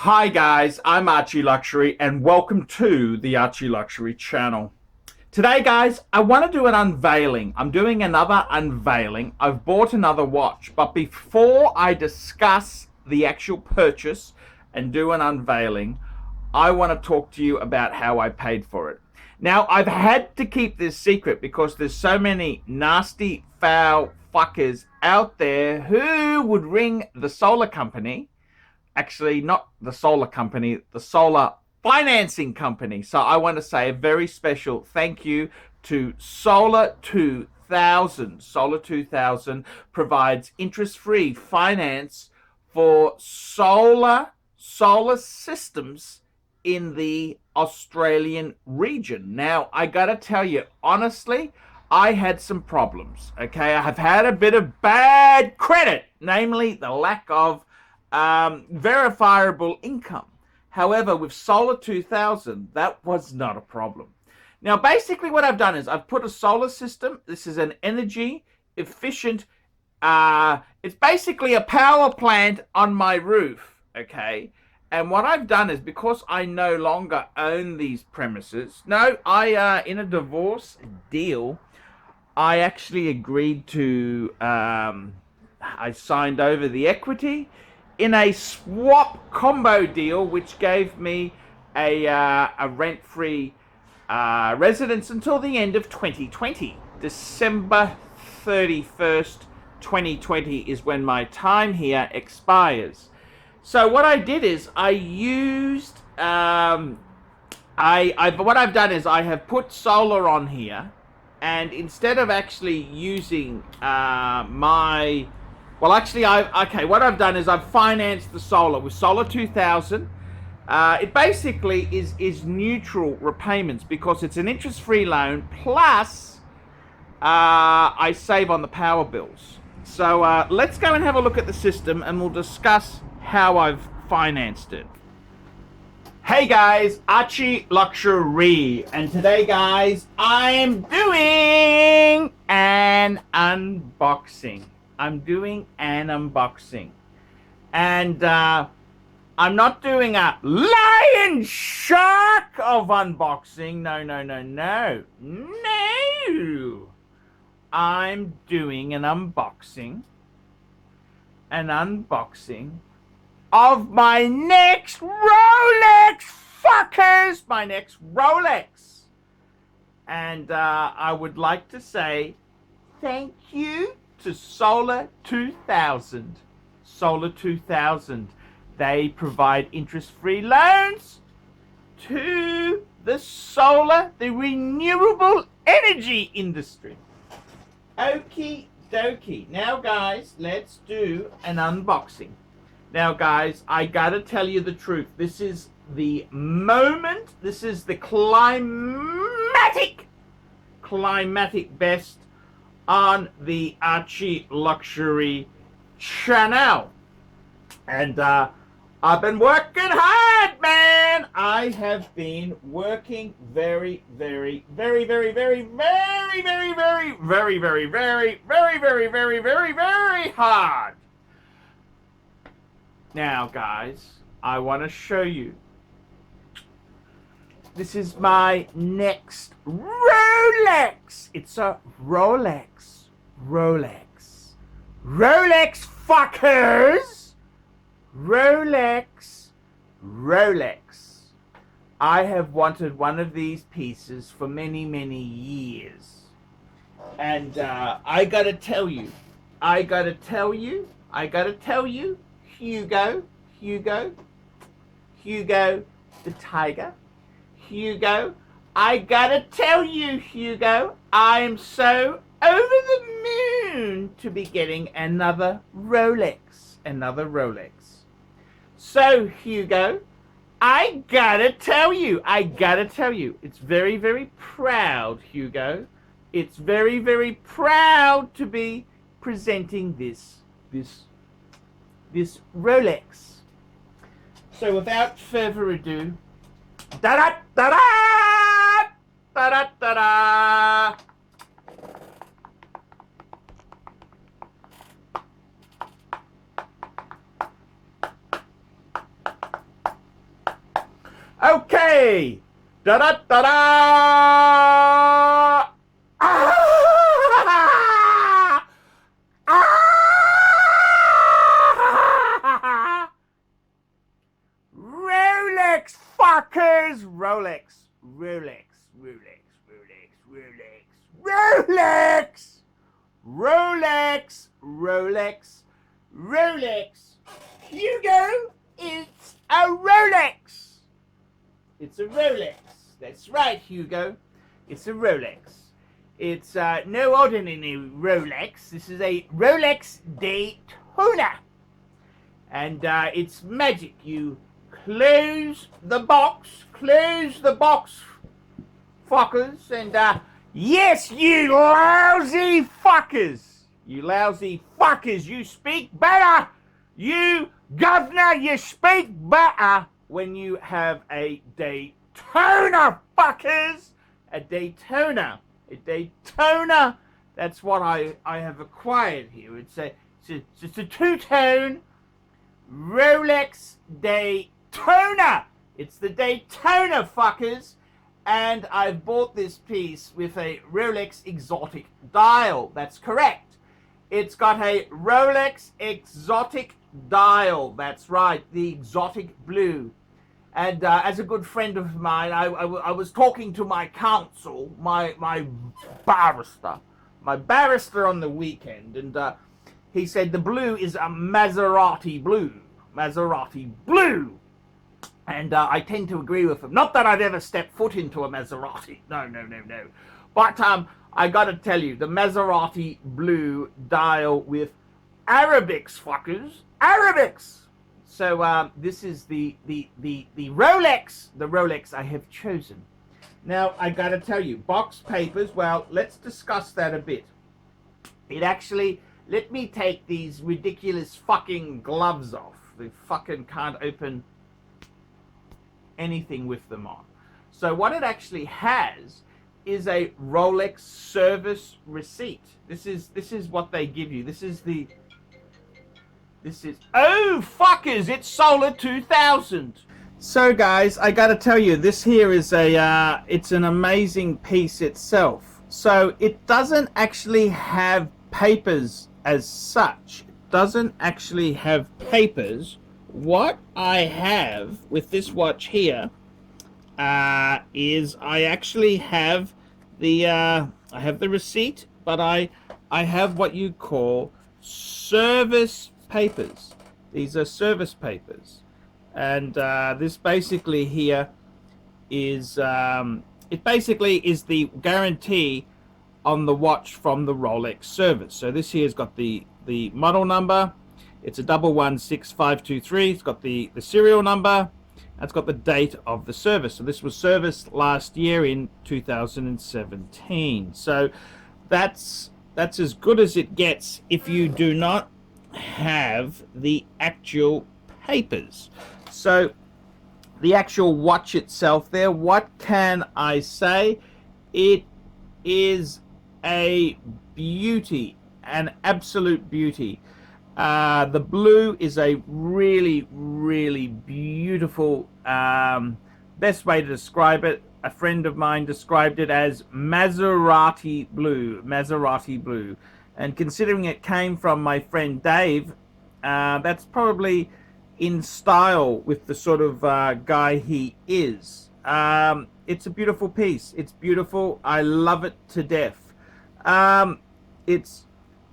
Hi guys, I'm ArchieLuxury and welcome to the ArchieLuxury channel. Today guys, I want to do an unveiling. I'm doing another unveiling. I've bought another watch, but before I discuss the actual purchase and do an unveiling, I want to talk to you about how I paid for it. Now, I've had to keep this secret because there's so many nasty, foul fuckers out there who would ring the solar company. Actually, not the solar company, the solar financing company. So I want to say a very special thank you to Solar 2000. Solar 2000 provides interest-free finance for solar systems in the Australian region. Now, I got to tell you honestly, I had some problems. Okay, I have had a bit of bad credit, namely the lack of verifiable income. However, with Solar 2000, that was not a problem. Now, basically what I've done is I've put a solar system. This is an energy efficient, it's basically a power plant on my roof, okay? And what I've done is, because I no longer own these premises, no, in a divorce deal, I actually agreed to, I signed over the equity in a swap combo deal, which gave me a rent-free residence until the end of 2020. December 31st, 2020 is when my time here expires. So what I did is I used, what I've done is I have put solar on here, and instead of actually using what I've done is I've financed the solar with Solar 2000. It basically is neutral repayments because it's an interest-free loan, plus I save on the power bills. So let's go and have a look at the system and we'll discuss how I've financed it. Hey guys, ArchieLuxury, and today guys, I'm doing an unboxing. And I'm not doing a lion shark of unboxing. No. I'm doing an unboxing of my next Rolex, fuckers! My next Rolex. And I would like to say thank you to Solar 2000. Solar 2000. They provide interest-free loans to the renewable energy industry. Okie dokie. Now, guys, let's do an unboxing. Now, guys, I gotta tell you the truth. This is the moment. This is the climatic best on the ArchieLuxury channel. And I've been working hard, man. I have been working very hard. Now, guys, I want to show you. This is my next Rolex. It's a Rolex, fuckers. Rolex. I have wanted one of these pieces for many years. And I gotta tell you, Hugo the tiger, Hugo, I gotta tell you, Hugo, I am so over the moon to be getting another Rolex. So, Hugo, I gotta tell you, it's very proud, Hugo. It's very proud to be presenting this Rolex. So, without further ado, da-da! Okay. Da da da da. Ah! Ah! Rolex, fuckers! Rolex, Rolex, Rolex, Rolex, Rolex, Rolex, Rolex, Rolex, Rolex. Hugo, it's a Rolex. It's a Rolex. That's right, Hugo. It's a Rolex. It's no ordinary Rolex. This is a Rolex Daytona. And it's magic. You close the box, fuckers, and yes, you lousy fuckers, you speak better, you governor, you speak better when you have a Daytona, fuckers, a Daytona, that's what I have acquired here. It's a two-tone Rolex Daytona. It's the Daytona, fuckers. And I've bought this piece with a Rolex exotic dial. That's correct. It's got a Rolex exotic dial. That's right, the exotic blue. And as a good friend of mine, I was talking to my counsel, my barrister on the weekend, and he said the blue is a Maserati blue. And I tend to agree with him. Not that I've ever stepped foot into a Maserati. No. But I gotta tell you, the Maserati blue dial with Arabics, fuckers. Arabics! So this is the Rolex I have chosen. Now, I gotta tell you, box papers, well, let's discuss that a bit. It actually, let me take these ridiculous fucking gloves off. They fucking can't open anything with them on. So what it actually has is a Rolex service receipt. This is what they give you. This is oh fuckers, it's Solar 2000. So guys, I gotta tell you, this here is it's an amazing piece itself. So it doesn't actually have papers as such. It doesn't actually have papers. What I have with this watch here is I actually have the receipt, but I have what you call service papers. These are service papers, and this basically here is it basically is the guarantee on the watch from the Rolex service. So this here's got the model number. It's a 116523. It's got the serial number. It's got the date of the service. So this was serviced last year in 2017. So that's as good as it gets if you do not have the actual papers. So the actual watch itself there, what can I say? It is a beauty, an absolute beauty. The blue is a really, really beautiful, best way to describe it, a friend of mine described it as Maserati blue. And considering it came from my friend Dave, that's probably in style with the sort of guy he is. It's a beautiful piece. It's beautiful. I love it to death.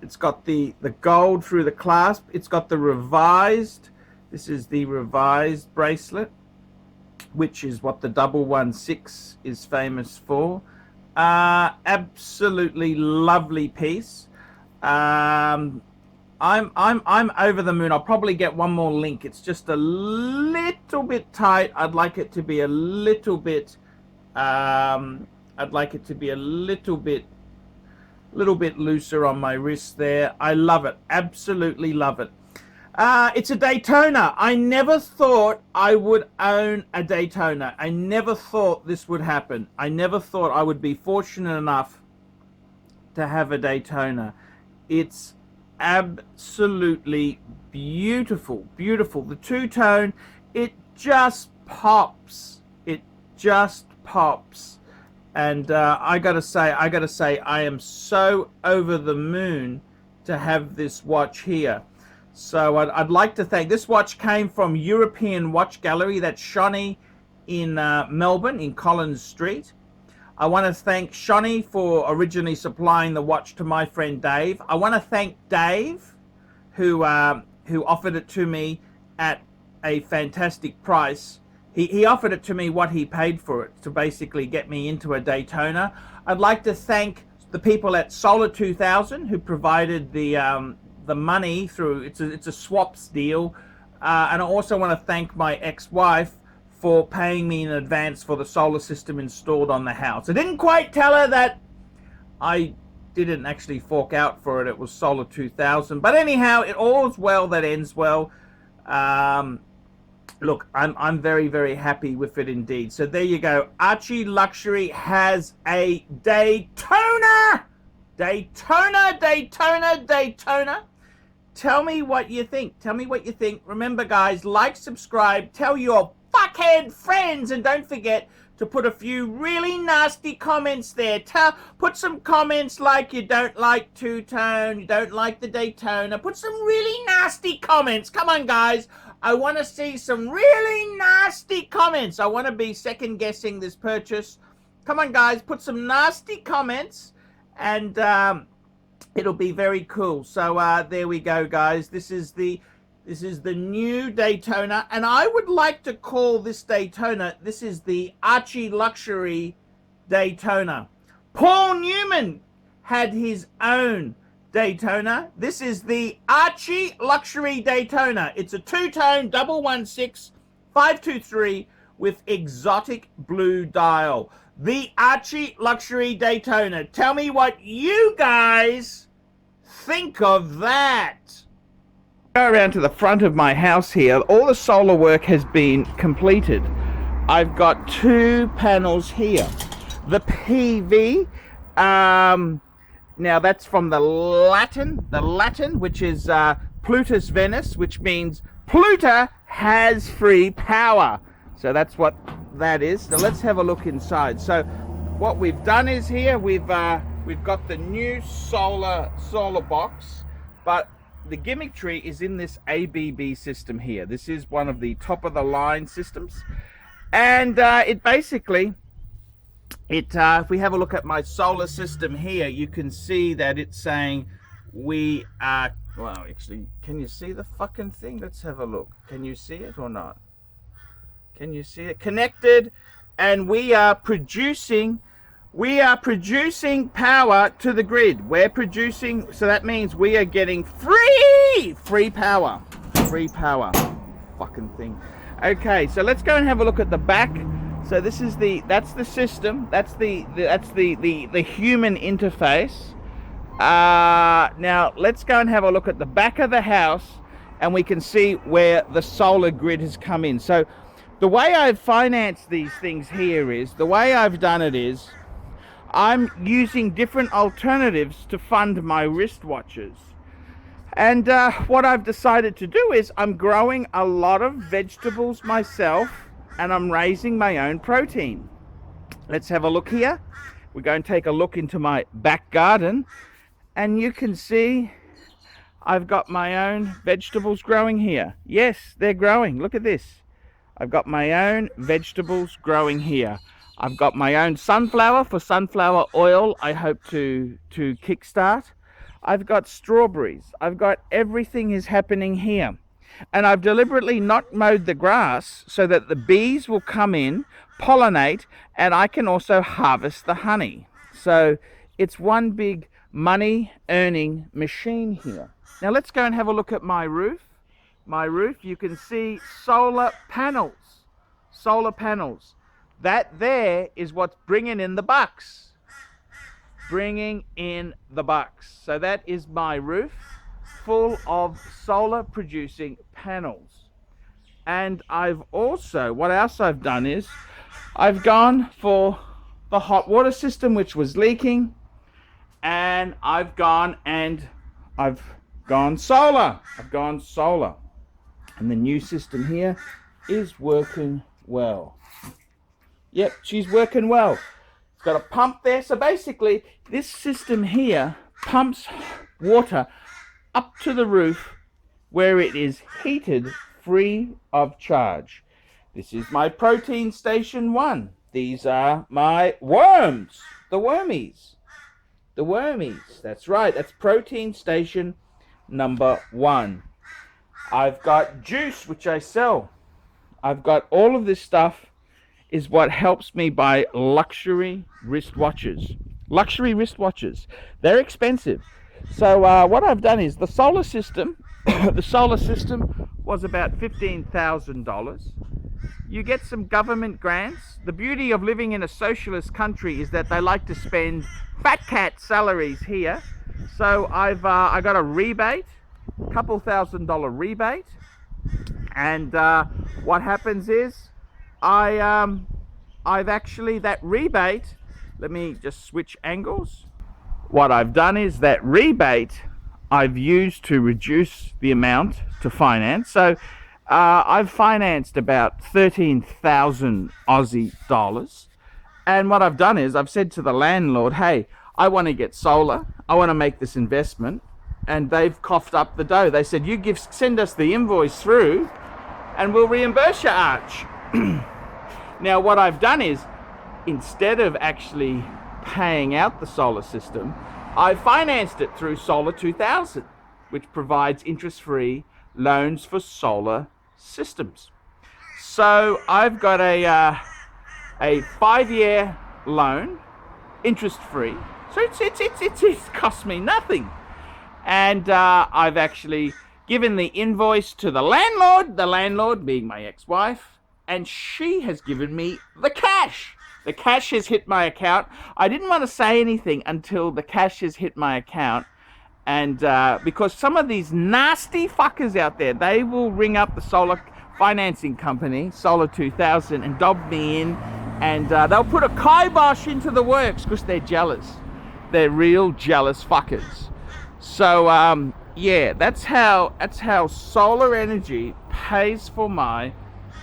It's got the gold through the clasp. It's got the revised. This is the revised bracelet, which is what the 116 is famous for. Absolutely lovely piece. I'm over the moon. I'll probably get one more link. It's just a little bit tight. I'd like it to be a little bit looser on my wrist there. I love it. Absolutely love it. It's a Daytona. I never thought I would own a Daytona. I never thought this would happen. I never thought I would be fortunate enough to have a Daytona. It's absolutely beautiful. The two-tone, it just pops. just pops. And I gotta say, I am so over the moon to have this watch here. So I'd like to thank, this watch came from European Watch Gallery, that's Shawnee in Melbourne, in Collins Street. I want to thank Shawnee for originally supplying the watch to my friend Dave. I want to thank Dave, who offered it to me at a fantastic price. He offered it to me what he paid for it, to basically get me into a Daytona. I'd like to thank the people at Solar 2000 who provided the money through, it's a swaps deal. And I also want to thank my ex-wife for paying me in advance for the solar system installed on the house. I didn't quite tell her that I didn't actually fork out for it. It was Solar 2000. But anyhow, it all's well that ends well. Look, I'm very, very happy with it indeed. So there you go. ArchieLuxury has a Daytona! Daytona, Daytona, Daytona. Tell me what you think. Tell me what you think. Remember, guys, like, subscribe, tell your fuckhead friends, and don't forget to put a few really nasty comments there. Put some comments like you don't like two-tone, you don't like the Daytona. Put some really nasty comments. Come on, guys. I want to see some really nasty comments. I want to be second-guessing this purchase. Come on, guys. Put some nasty comments, and it'll be very cool. So there we go, guys. This is the new Daytona, and I would like to call this Daytona, this is the ArchieLuxury Daytona. Paul Newman had his own Daytona. This is the ArchieLuxury Daytona. It's a two-tone 116 523 with exotic blue dial. The ArchieLuxury Daytona. Tell me what you guys think of that. Go around to the front of my house here. All the solar work has been completed. I've got two panels here. The PV, now that's from the Latin, which is Pluta's Venus, which means Pluta has free power. So that's what that is. So let's have a look inside. So what we've done is here we've got the new solar box, but the gimmickry is in this ABB system here. This is one of the top of the line systems, and it basically, if we have a look at my solar system here, you can see that it's saying we are, well, actually, can you see the fucking thing? Let's have a look. Can you see it or not? Can you see it? Connected, and we are producing power to the grid. We're producing, so that means we are getting free power. Fucking thing. Okay, so let's go and have a look at the back. So this is that's the system. That's the human interface. Now let's go and have a look at the back of the house, and we can see where the solar grid has come in. So the way I've financed these things here is, the way I've done it is, I'm using different alternatives to fund my wristwatches. And what I've decided to do is I'm growing a lot of vegetables myself, and I'm raising my own protein. Let's have a look here. We're going to take a look into my back garden, and you can see I've got my own vegetables growing here. Yes, they're growing. Look at this. I've got my own vegetables growing here. I've got my own sunflower for sunflower oil I hope to kickstart. I've got strawberries. I've got everything is happening here. And I've deliberately not mowed the grass so that the bees will come in, pollinate, and I can also harvest the honey. So it's one big money earning machine here. Now let's go and have a look at my roof. My roof, you can see solar panels. Solar panels. That there is what's bringing in the bucks. Bringing in the bucks. So that is my roof, full of solar producing panels. And I've also, what else I've done is, I've gone for the hot water system which was leaking, and I've gone solar. I've gone solar. And the new system here is working well. Yep, she's working well. It's got a pump there. So basically, this system here pumps water up to the roof where it is heated free of charge. This is my protein station 1. These are my worms, the wormies. The wormies. That's right. That's protein station number 1. I've got juice, which I sell. I've got all of this stuff is what helps me buy luxury wristwatches. Luxury wristwatches. They're expensive. So what I've done is the solar system, the solar system was about $15,000. You get some government grants. The beauty of living in a socialist country is that they like to spend fat cat salaries here. So I got a rebate, couple $1,000 rebate, and what happens is I've actually, that rebate, let me just switch angles. What I've done is that rebate I've used to reduce the amount to finance. So I've financed about 13,000 Aussie dollars. And what I've done is I've said to the landlord, hey, I want to get solar. I want to make this investment. And they've coughed up the dough. They said, send us the invoice through and we'll reimburse you, Arch. Now what I've done is, instead of actually paying out the solar system, I financed it through Solar 2000, which provides interest-free loans for solar systems. So I've got a 5-year loan, interest-free. So it's cost me nothing. And I've actually given the invoice to the landlord being my ex-wife, and she has given me the cash. The cash has hit my account. I didn't want to say anything until the cash has hit my account. And because some of these nasty fuckers out there, they will ring up the solar financing company, Solar 2000, and dob me in. And they'll put a kibosh into the works because they're jealous. They're real jealous fuckers. So, yeah, that's how solar energy pays for my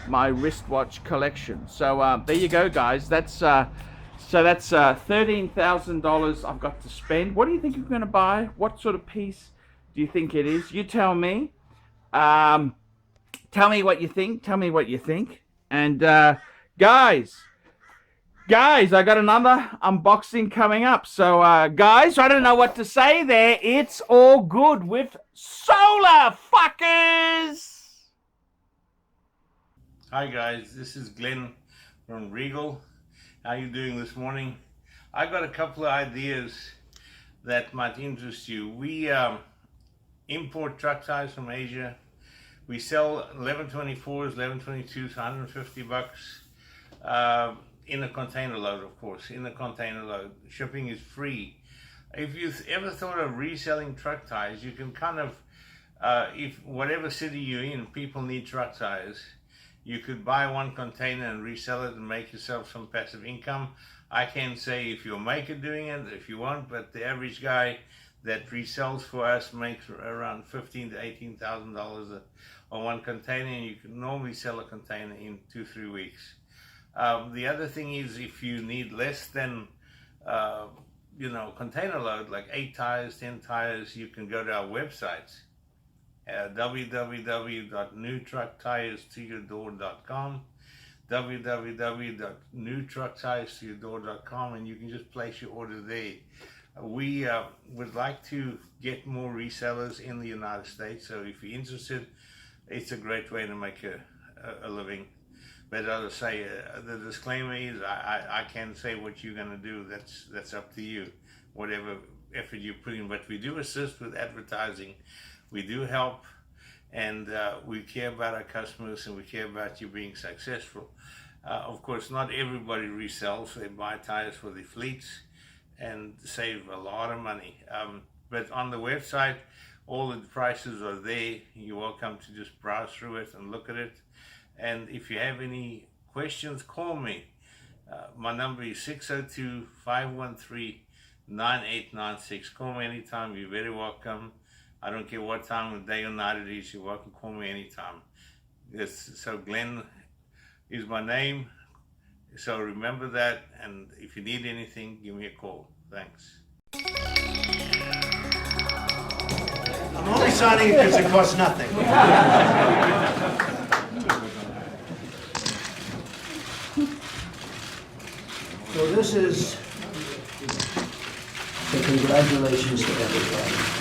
wristwatch collection. So there you go, guys. That's $13,000 I've got to spend. What do you think you're going to buy? What sort of piece do you think it is? You tell me. Tell me what you think. Tell me what you think. And guys, I got another unboxing coming up. So guys, I don't know what to say there. It's all good with solar, fuckers. Hi guys, this is Glenn from Regal. How you doing this morning? I got a couple of ideas that might interest you. We import truck tires from Asia. We sell 1124s, 1122s, $150 in a container load, of course. In a container load, shipping is free. If you've ever thought of reselling truck tires, you can kind of, if whatever city you're in, people need truck tires. You could buy one container and resell it and make yourself some passive income. I can't say if you're a maker doing it, if you want, but the average guy that resells for us makes around $15,000 to $18,000 on one container, and you can normally sell a container in 2-3 weeks. The other thing is, if you need less than container load, like 8 tires, 10 tires, you can go to our website. www.newtrucktirestoyourdoor.com, www.newtrucktirestoyourdoor.com, and you can just place your order there. We would like to get more resellers in the United States, so if you're interested, it's a great way to make a living. But as I say, the disclaimer is I can't say what you're going to do. That's up to you, whatever effort you put in. But we do assist with advertising. We do help, and we care about our customers, and we care about you being successful. Of course, not everybody resells. They buy tires for their fleets and save a lot of money. But on the website, all the prices are there. You're welcome to just browse through it and look at it. And if you have any questions, call me. My number is 602-513-9896. Call me anytime. You're very welcome. I don't care what time of day or night it is. You're welcome to call me anytime. So Glenn is my name. So remember that, and if you need anything, give me a call. Thanks. I'm only signing it because it costs nothing. So this is the congratulations to everybody.